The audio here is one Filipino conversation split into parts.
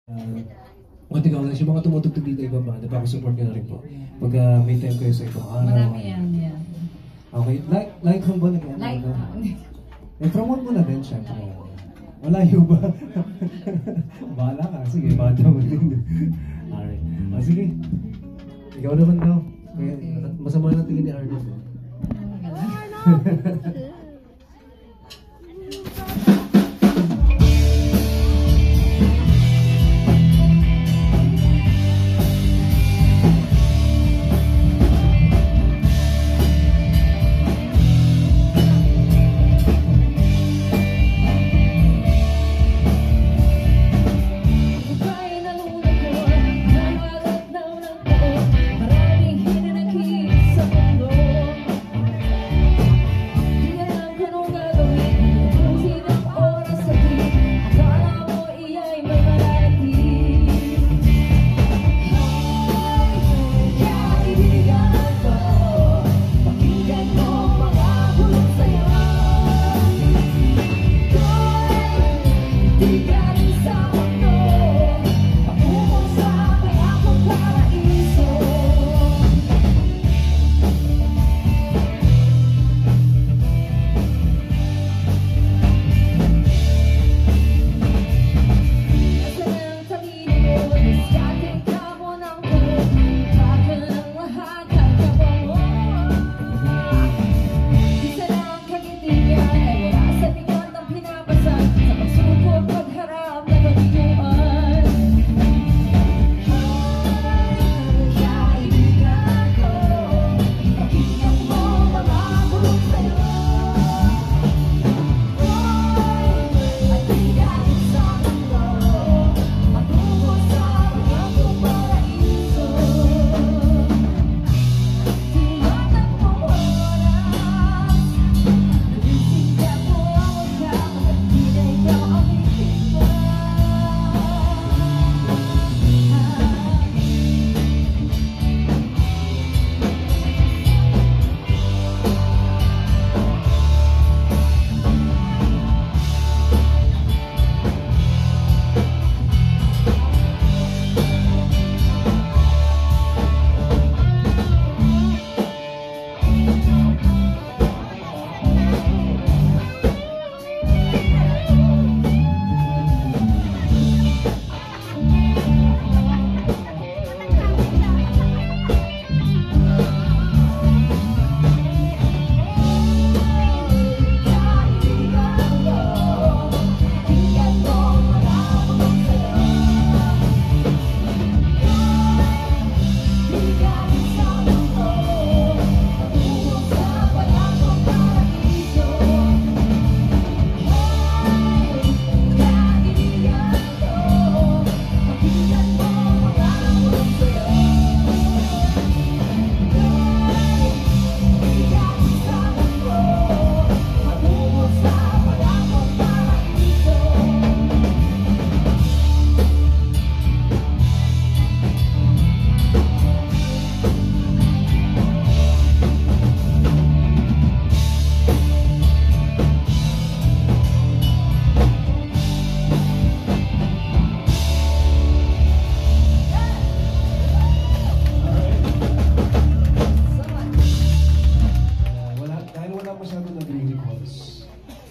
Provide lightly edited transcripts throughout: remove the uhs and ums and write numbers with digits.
Kunti ka lang siya, mga tumutugtog dito ibang banda, baka support nyo na rin po. Pag may time kayo sa ibang araw. Marami yan. Okay, like home ba nag-ano? Like promote mo na din, syempre. Malayo ba? Bahala ka, sige, bata mo din. Alright. Sige, ikaw naman daw. Masama na tingin ni Arnold.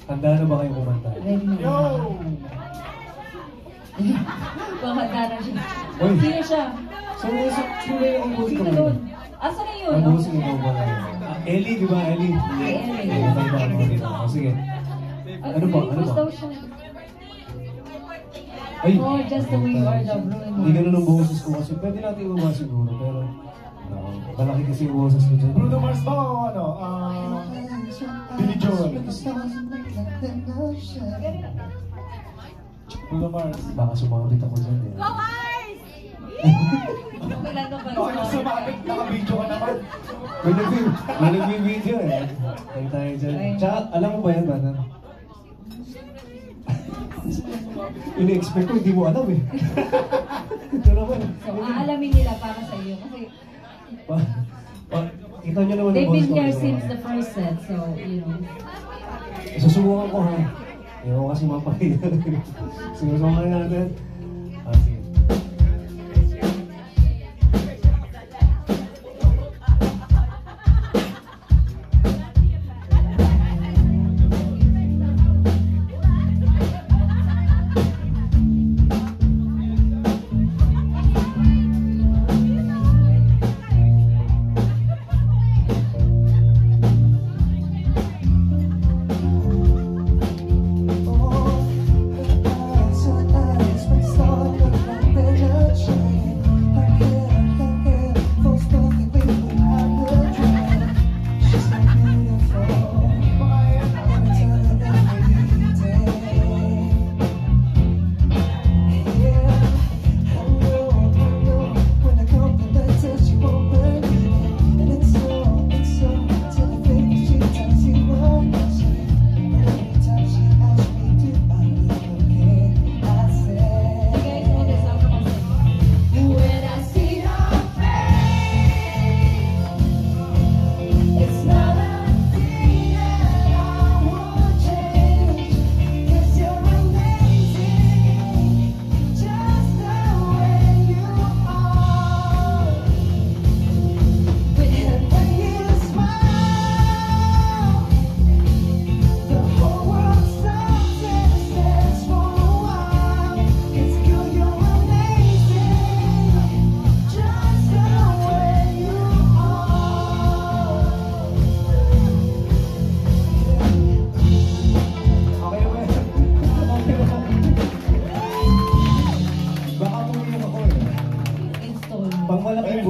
Handa na ba kayo kumanta? Ready na. Yo! Kumanta na siya. Sino siya? Sino yung busi ko? Asa na yun? Ang busi ko ba? Ellie, di ba? Ellie? Ellie. Sige. Ano ba? Ay! Oh, just the way you are, the Bruno. Hindi ganun ang boses ko kasi pwede natin ibaba siguro, pero malaki kasi yung boses ko dyan. Bruno Mars ba o ano? Billy Joel. Bruno Mars. Baka sumabit ako dyan eh. Go Mars! Bakit sumabit? Naka-video ka naman. May nag-video eh. Tayo tayo dyan. Tsaka, alam mo ba yan, Bana? Ini-expect ko, hindi mo alam eh. Ito naman. So, aalamin nila para sa iyo. Kasi, kita nyo naman they've been here since the first set, so, you know. Susubukan ko ha. Ayaw ko kasi mapahiya. Sinusubukan natin. Sige.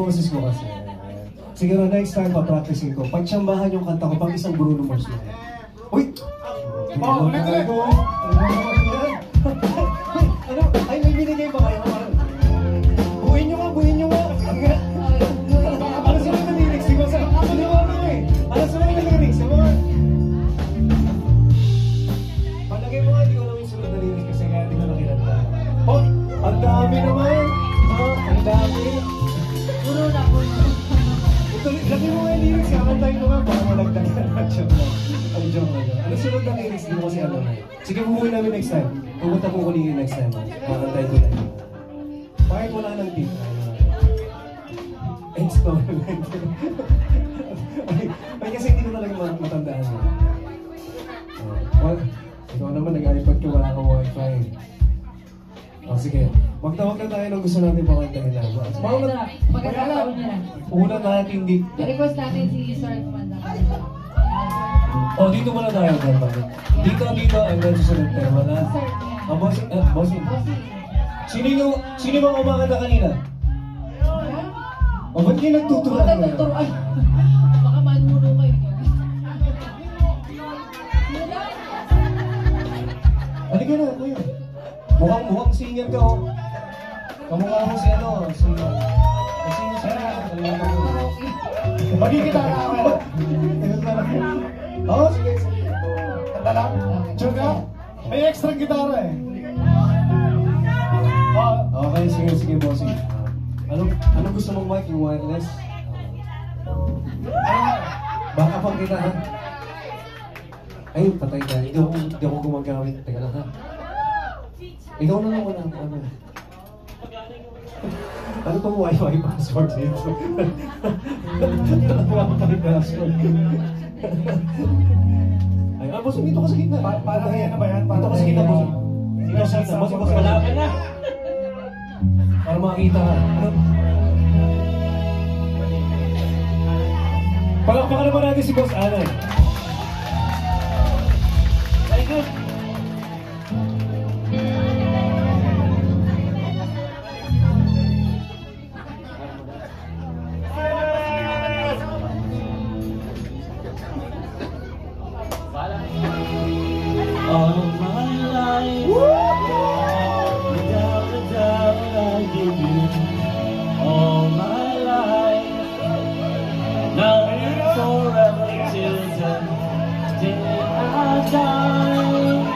boses ko kasi. Siguro next time, pa-practicing ko. Pagtsambahan yung kanta ko, pag isang Bruno Mars lang. Uy! Oh, ulit. Ano? Ay, may binigay pa kayo? Buuin nyo nga. Ano sila ng lyrics? Di ba sa... Ano sila ng lyrics? Diba? Palagay mo nga, di ko alam yung sunod na lyrics kasi kaya di ko nakilala. Oh, ang dami naman! Ang dami! Puro na. Lagi mo nga yung lyrics, kakantayin ko nga para malagdag na. Joke lang. Ang joke na yun. Ano sunod na lyrics? Di ko kasi alam na. Sige, bubuhin namin next time. Pumunta po ko niyo next time. Kakantayin ko na yun. Bakit wala ng tip? Experiment. Ay, kasi hindi ko talaga matandaan yun. Well, ikaw naman nag-iPad ka, wala kang wifi. Sige. Magtawag na tayo ng gusto natin pakantahin na. Pagkakataon niya na. Una natin hindi. I-request natin si Sir Kumanda. Oh, dito muna tayo. Dito, and then susunod tayo. Wala. Sir, Bossing. Sino ba kumakanta kanina? O, ba't kayo nagtuturuan? Nagtuturuan. Baka manuno kayo. Halika na, kuya. Mukhang singer ka, oh. Kamukha mo si sino siya? Magigitara ako. Oo, sige. Kanta lang. Joke. May extra gitara eh. Okay, sige, bossing. Anong gusto mong mic? Yung wireless? Baka pang kita, ha? Ay, patay ka. Hindi ako gumagamit. Teka lang, ha? Ikaw na lang wala. Ano pang wifi password dito? Wifi password. Ay, bossing, dito ka sa gitna. Para kaya na ba yan? Dito ka sa gitna, bossing. Dito ka sa gitna. Bossing, malapit na. Para makakita ka. Palakpakan naman natin si Boss Alan. Very good. All my life, without a doubt, I give you all my life. Now and forever till the day I die.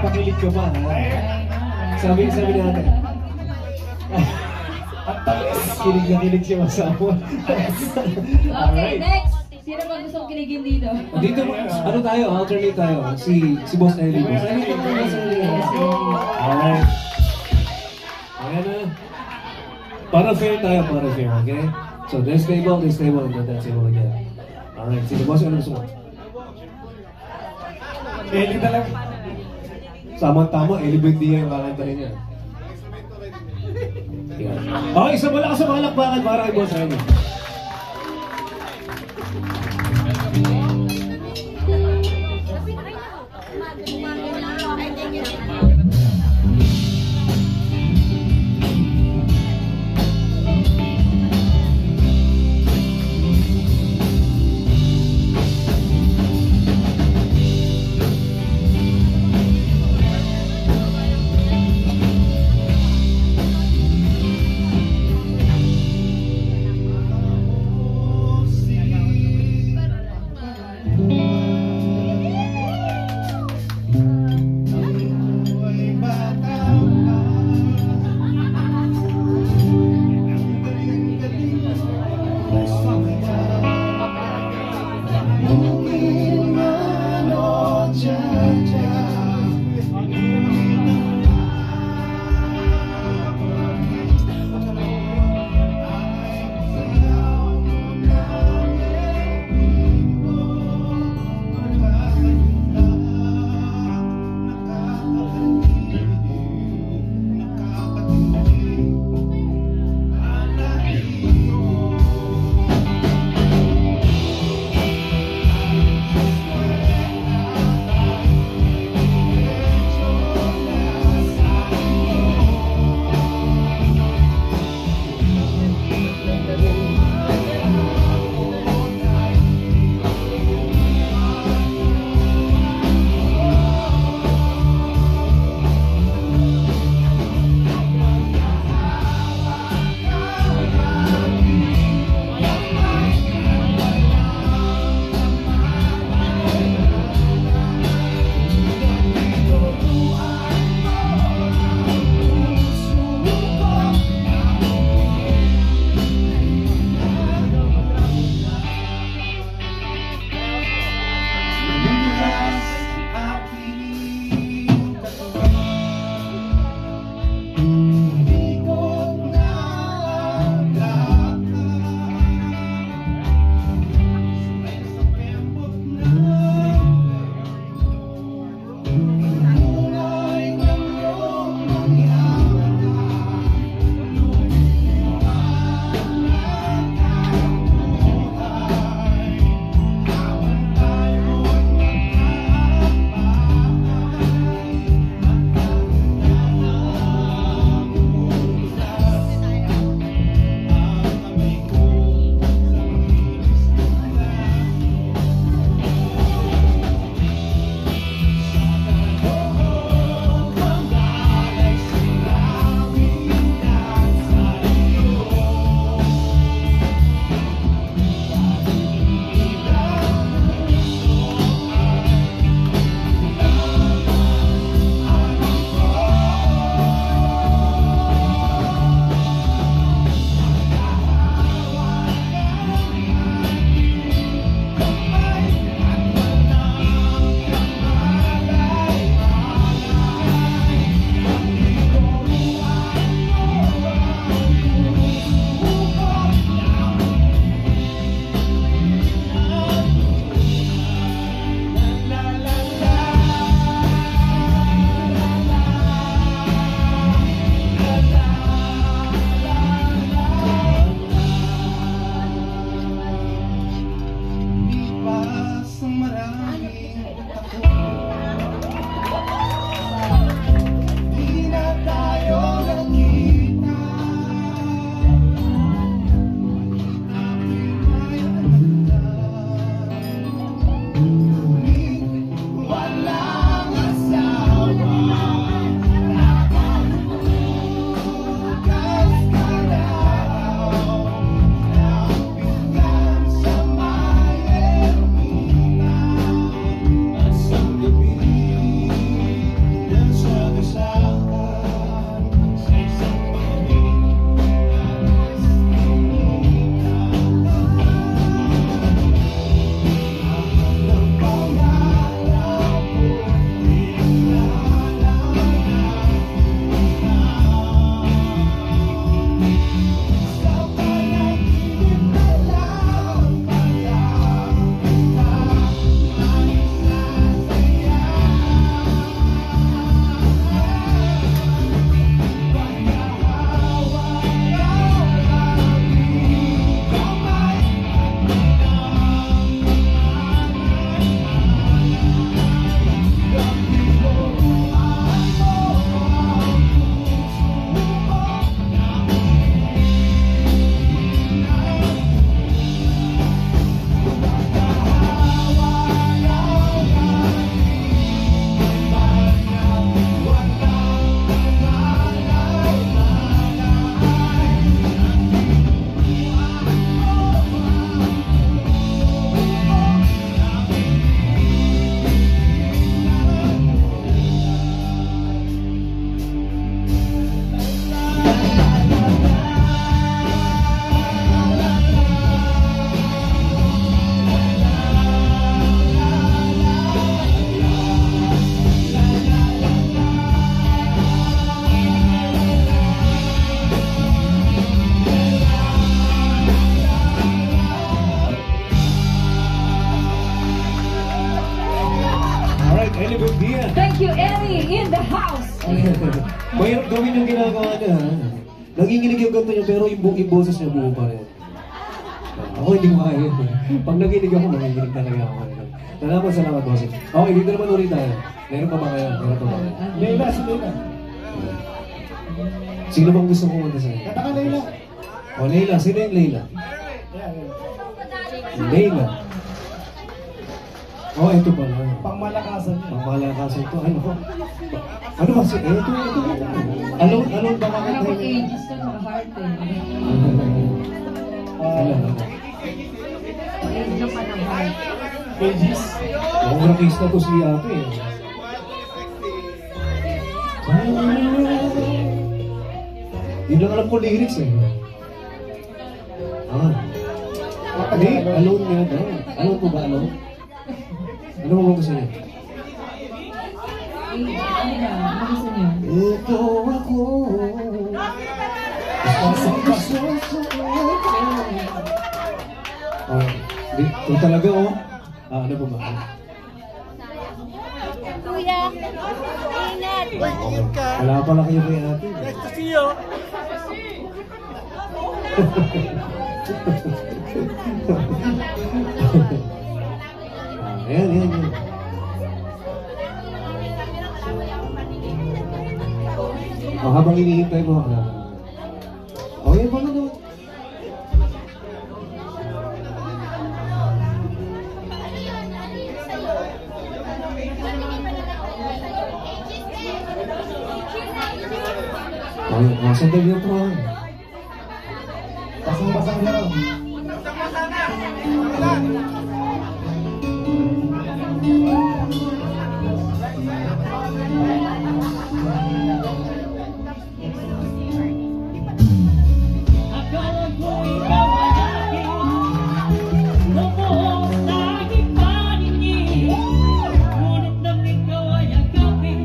Papakilig ka ba, ha? Sabi natin. Kilig na kilig si Masawa. Okay, next. Sino ba gustong kiligin dito? Dito, ano tayo? Alternate tayo. Si Boss Ellie. Boss Ellie, come on, Boss Ellie. Alright. Ayan na. Para fair tayo, para fair, okay? So, this table, and then that table again. Alright, sige, Boss, ano gusto mo? Eli talaga. Samang-tama, Ellie Buendia yung kakanta rin niya. Yan. Okay, so wala ka sa palakpakan para kay Boss Ellie. Mahirap gawin yung ginagawa niya. Ha? Nanginginig yung ganito niya, pero yung boses niya buo pa rin. Ako hindi ko kaya. Pag nanginig ako, nanginginig talaga ako. Salamat, bossing. Okay, dito naman ulit tayo. Meron pa ba kayo? Leila, si Leila. Sino bang gusto kumanta sa inyo? Kata ka Leila. O, Leila. Sino yung Leila? Yeah. Leila. Oh, ito pala. Pangmalakasan niya. Pangmalakasan ito. Ano ba? Ito. Alone ba Parang kakanta pag yun? ages to, naka-heart eh. Ano? Age na pa ng heart. Pages. Ang rakista to si ate eh. Hindi lang alam ko lyrics eh. Hindi, alone nga daw. Alone po ba alone? Ano mo gusto niya? Ano ba? Ano gusto niyo? Ito ako. Kung talaga oh. Ano po ba? Kuya, ingat. Wala pala kayo kay ate. Nice to see you. Ayan. Habang hinihintay mo, yan pala daw. Sandali na po. Basang-basang lang. Akala ko ikaw ay akin, noong sa aking paningin. Ngunit nang ikaw ay agapin,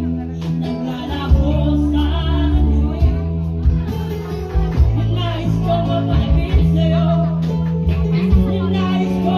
naglalaho sa akin. Ninais ko mamalapit sa'yo, ninais ko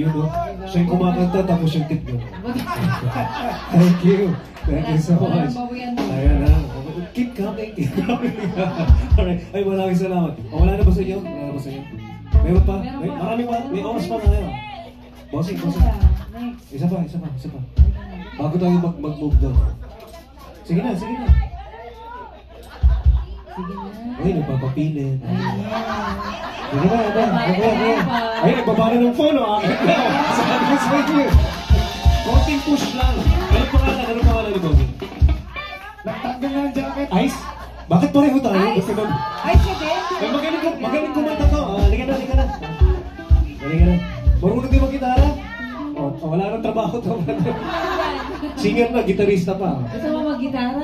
yun, no? Siya yung kumakanta, tapos yung tip yun. Thank you. Thank you so much. Ayan na. Keep coming. Keep coming. Alright. Ay, maraming salamat. O, wala na ba sa inyo? Wala na ba sa inyo? Meron pa? Marami pa? May oras pa na ngayon. Bossing, bossing. Isa pa. Bago tayo mag-move doon. Sige na. Uy, nagpapapilit. Sige na. Ay, nagbabala ng phone, oh. Sabi ko sa inyo. Konting push lang. Ano pangalan ni Bobby? Nagtanggal na ang jacket. Ice? Bakit pareho tayo? Ice? Gusto mo- Ice ka din? Ay, magaling kumanta to. Halika na. Marunong din mag-gitara? Wala nang trabaho to. Singer na, gitarista pa. Gusto mo mag-gitara?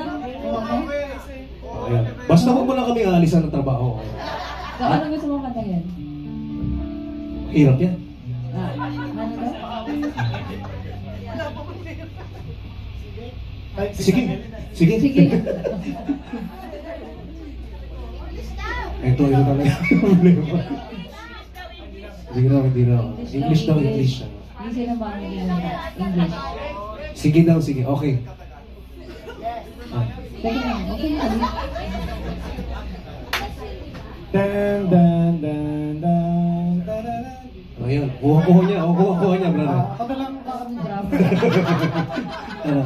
Ayan. Basta huwag mo lang kami aalisan ng trabaho. So, ano gusto mo kantahin? Hirap yan. Ano daw? Sige. Sige. Ito talaga yung problema. Hindi raw. English daw. Hindi sila ba English? Sige daw, sige. Okay. Teka lang, okay na. Dan. Ayun. Kuha niya, brother. Ako na lang. Ano?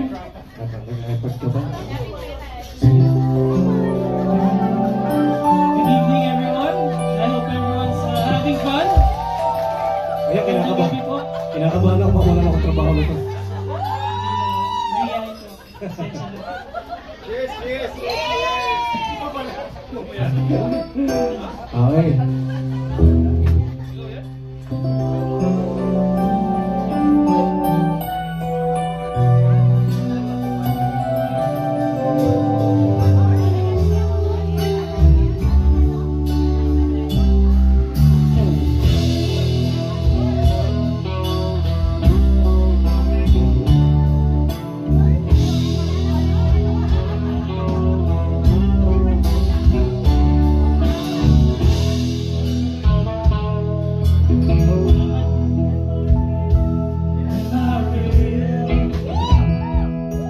iPad ka ba? Good evening, everyone. I hope everyone's having fun. Ayan, Gabi po. kinakabahan ako, mawalan ako trabaho nito. Nangyayari po. Pasensya na. Okay.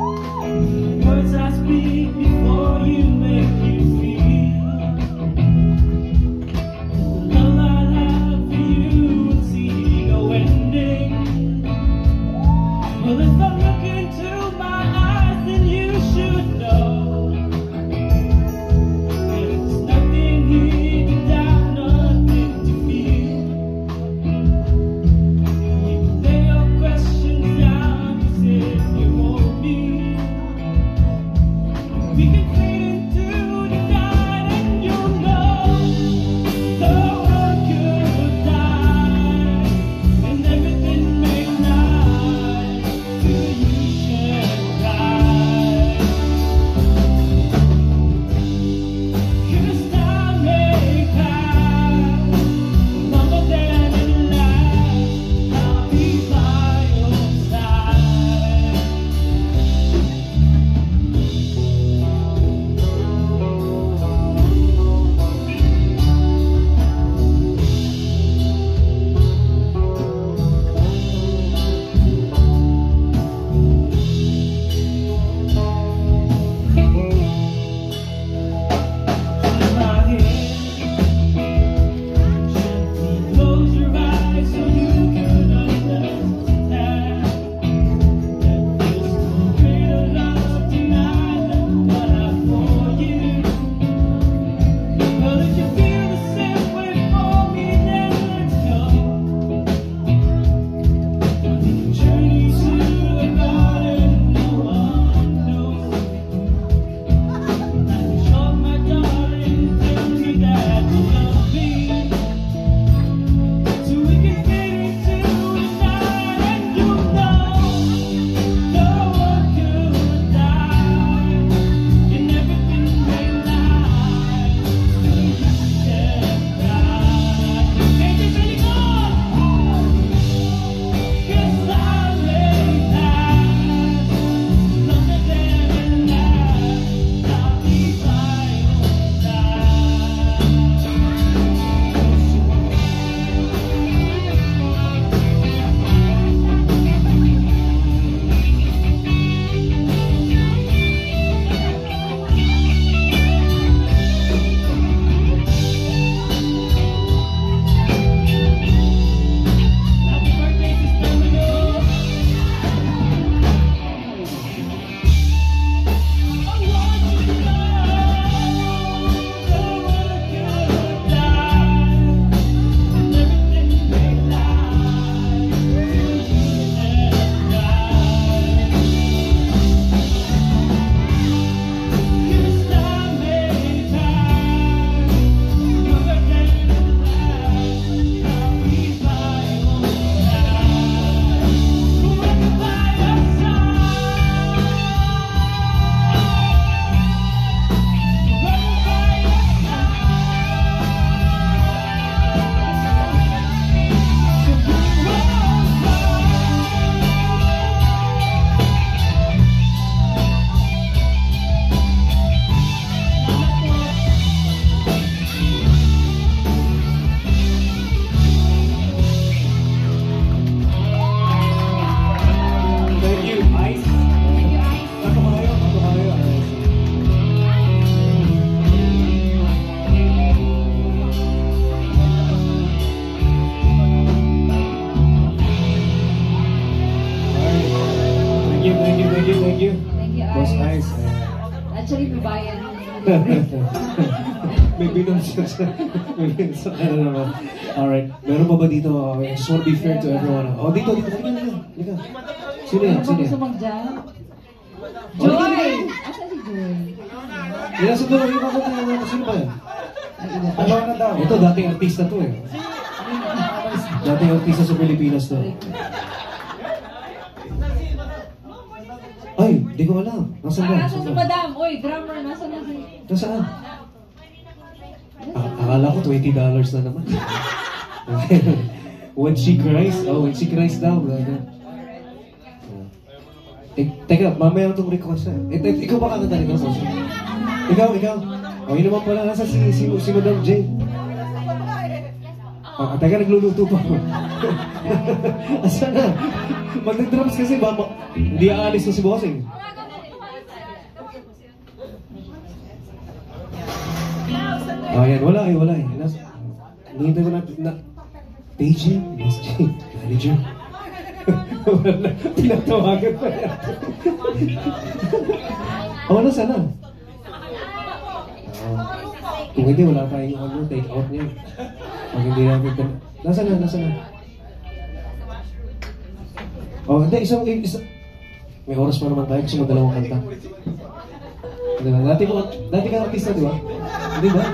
Words I speak before you make you feel. The love I have for you will see no ending. Well, if I look into my eyes, then you should know there's nothing here to doubt, nothing to fear. You can lay your questions down, 'cause if you hold me, we can fade into the night, and you'll know the world could die, and everything may lie till you shed light. 'Cause time may pass longer than it lasts. I'll be by your side. bayan. May binom siya sa... Ano naman. Alright. Meron pa ba dito? I just want to be fair to everyone. Oh, dito. Halika. Sino yan? Ano gusto mong dyan? Oh, Joy! Asa si Joy? Yan sa dulo. Yung mga sino ba yan? Ano na daw? Ito, dating artista to eh. Dating artista sa Pilipinas to. Ay, di ko alam. Nasaan ba? Asa si Madam? Uy, drummer, nasa na si... Nasaan? Akala ko $20 na naman. When she cries? Oh, when she cries daw. Teka, mamaya itong request na. Ikaw ba kakanta nito? Ikaw. O, yun naman pala. Nasa si Madam Jane. Teka, nagluluto pa. Asa na? Mag-drums kasi ba? Hindi aalis na si Bossing. Ayan, wala eh. Hinihintay ko na... Paging, Miss Jane, manager. Wala, tinatawagan pa yan. Ano sana? Kung hindi, wala tayong take out niya. Pag hindi natin... Nasaan na? Oh, hindi, isa. May oras pa naman tayo kasi magdalawang kanta. Dati ka artista, di ba? Di ba?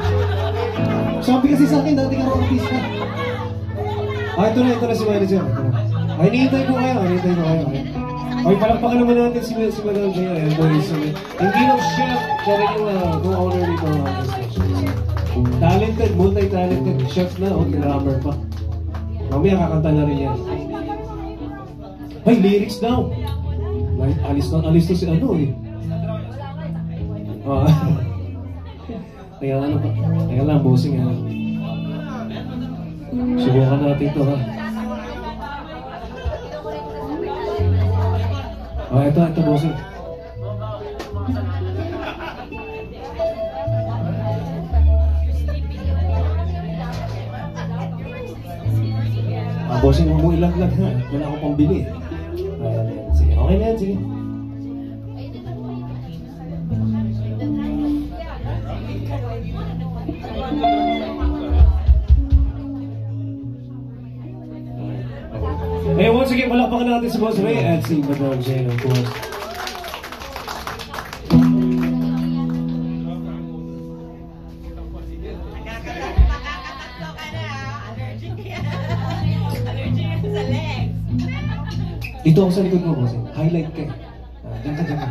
Sabi kasi sa akin, dati ka artista. Ito na si manager. Ay, hinihintay ko kayo. Ay, palakpakan naman natin si Madam Jaya. Ayan, boys. Hindi lang chef, siya rin yung co-owner nito. Talented, multi-talented chef na. O, drummer pa. Mamaya kakanta na rin yan. Ay, lyrics daw. Alis na si ano eh. Teka lang, bossing ha. Subukan natin ito ha. Ito bossing. Bossing, huwag mo ilaglag ha. Wala akong pambili. Ayan. Sige, okay na yan, sige. Hey, once again, palakpakan natin si Boss Ray at si Madam Jane, of course. Dito ako sa likod mo, Boss. Highlight ka. Diyan ka.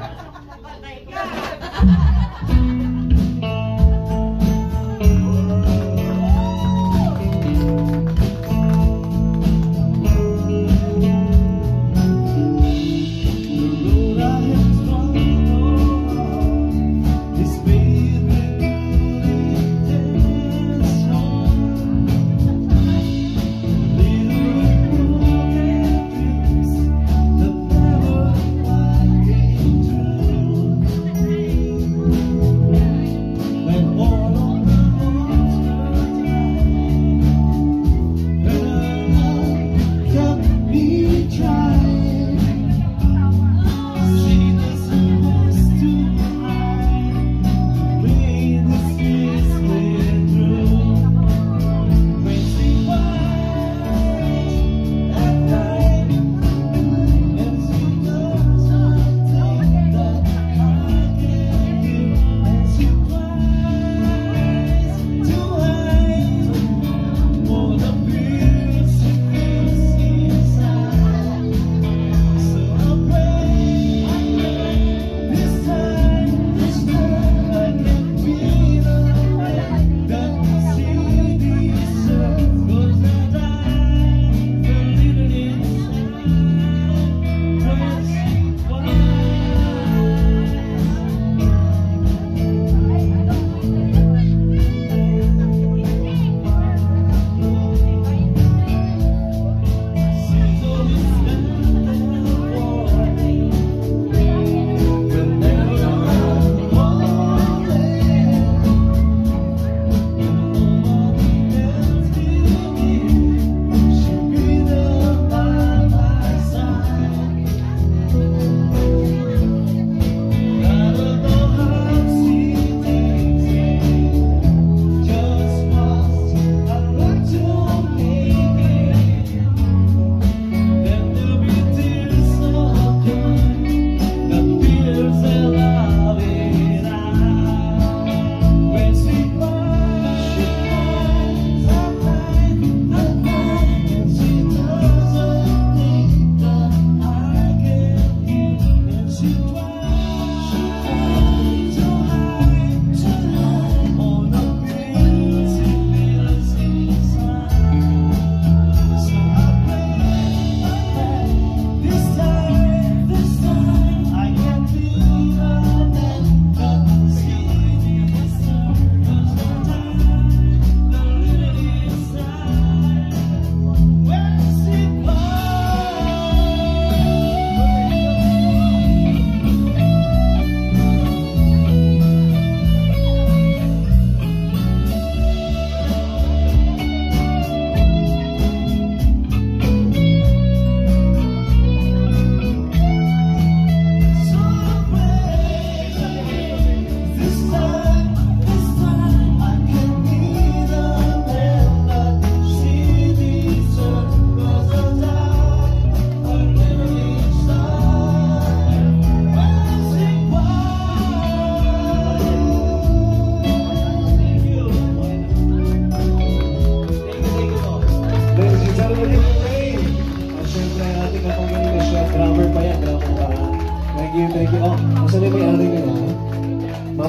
Never quite came to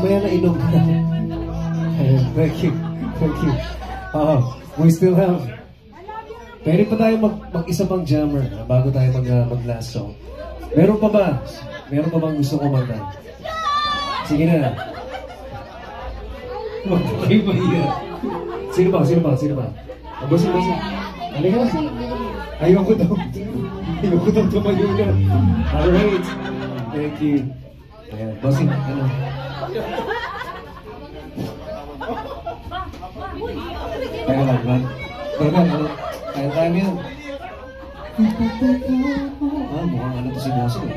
mamaya na inom. Ayun, thank you. Thank you. We still have... Pwede pa tayo mag-isa pang jammer bago tayo mag-last song. Meron pa ba? Meron pa bang gusto kumanta? Sige na. Kayo ba iya? Sino ba? Bossing. Halika na. Ayoko daw tumayo na. Alright. Thank you. Ayan, bossing, ano? Kaya lang, man. Kaya yan. Mukhang ano to si bossing.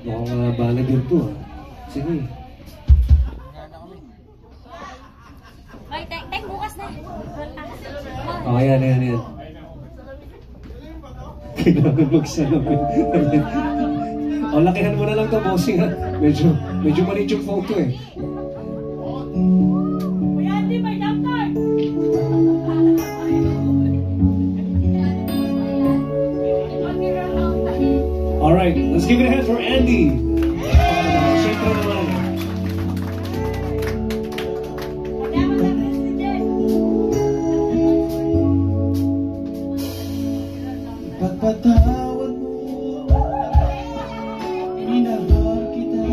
Mukhang balagan to. Sige. Ay, tek, bukas na. Ayan. Kailangan magsalamin. Lakihan mo na lang to, bossing, ha? Medyo maliit yung photo, eh. Alright, let's give it a hand for Andy. Siyempre naman. Pagpatawad mo, minahal kita,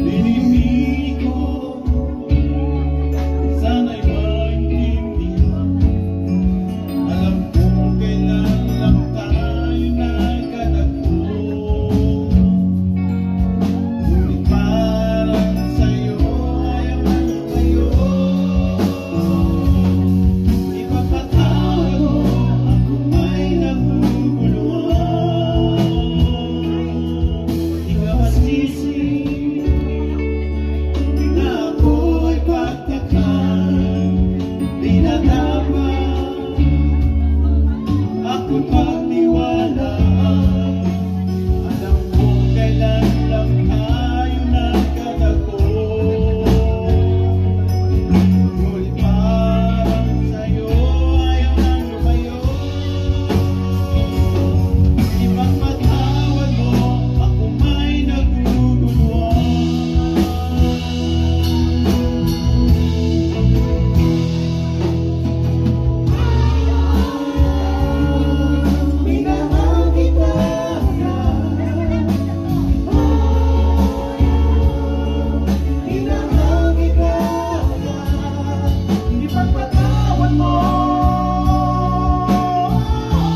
binibig ko, sana'y maintindihan. Alam ko kailan lang tayo nagkatagpo, ngunit parang sa'yo ayaw kayo. Ipapatawad mo, ako may naguguluhan. Di ka masisi na ako'y pagtakan. Di na dapat ako'y pagniwalaan. Alam ko kailan lang tayo nagkatagpo, ngunit parang sa'yo ayaw nang lumayo. Ipagpatawad mo, ako may naguguluhan. Minahal kita, minahal kita, ipagpatawad mo. Ngunit ang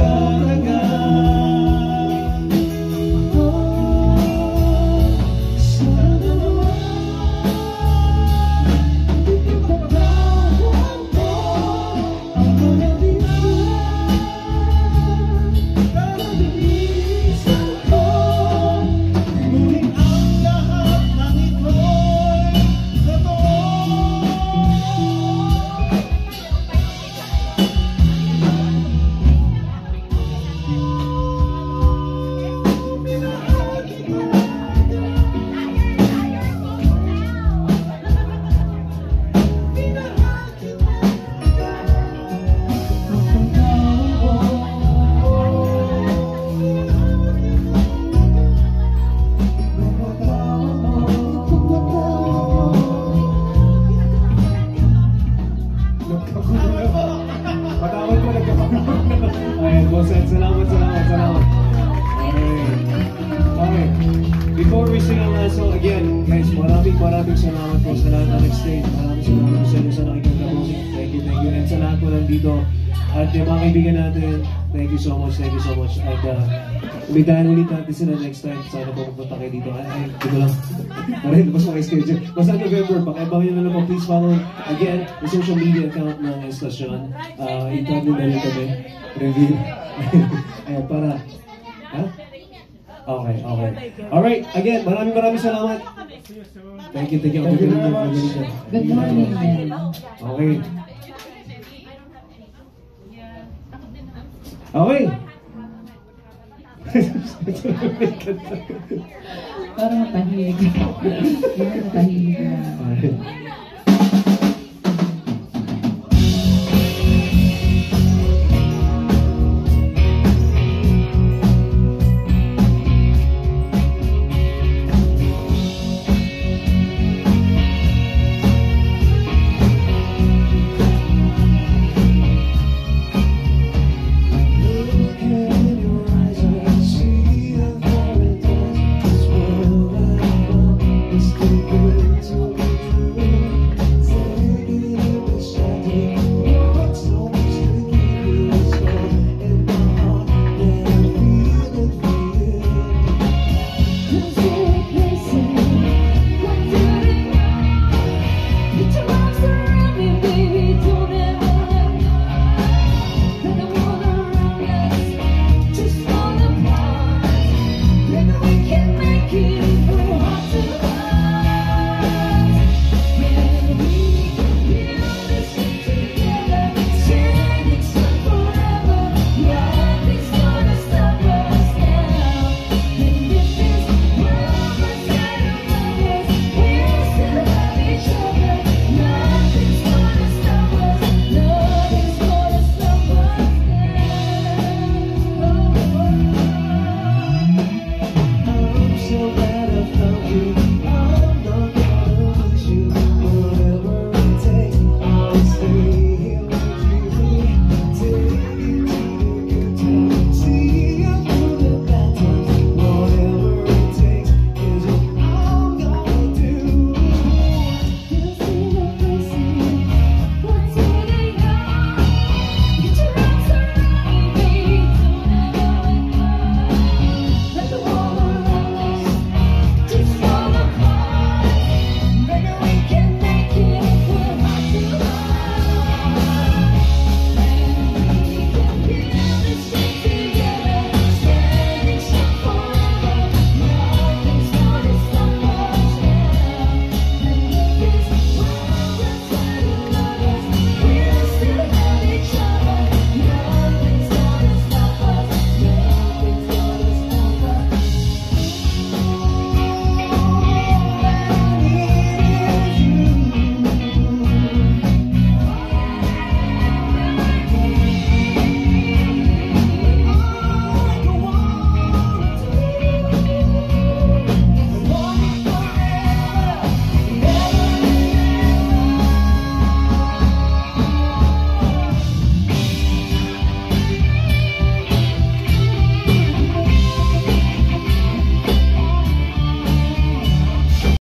lahat ng ito'y totoo. Minahal kita, minahal kita. Patawad ko, nagkakaroon. Ayan, bossing, salamat. Okay. Before we sing ang last song again, guys, maraming salamat po sa lahat na nag-stay. Maraming salamat po sa inyo sa nakikita po. Thank you. And sa lahat po nandito. At yung mga kaibigan natin, thank you so much. At umitahan ulit natin sila next time. Sana po pupunta kayo dito. Dito lang. Maraming mas mga schedule. Basta November, pakiabang nyo na naman. Please follow again the social media account ng estasyon. I-tag nyo na rin kami. Reveal. Ayan, para... Ha? Okay, okay. Alright, again, maraming salamat. Thank you. Thank you very much. Good morning, men. Okay. Okay. Parang matahimik. Parang matahimik.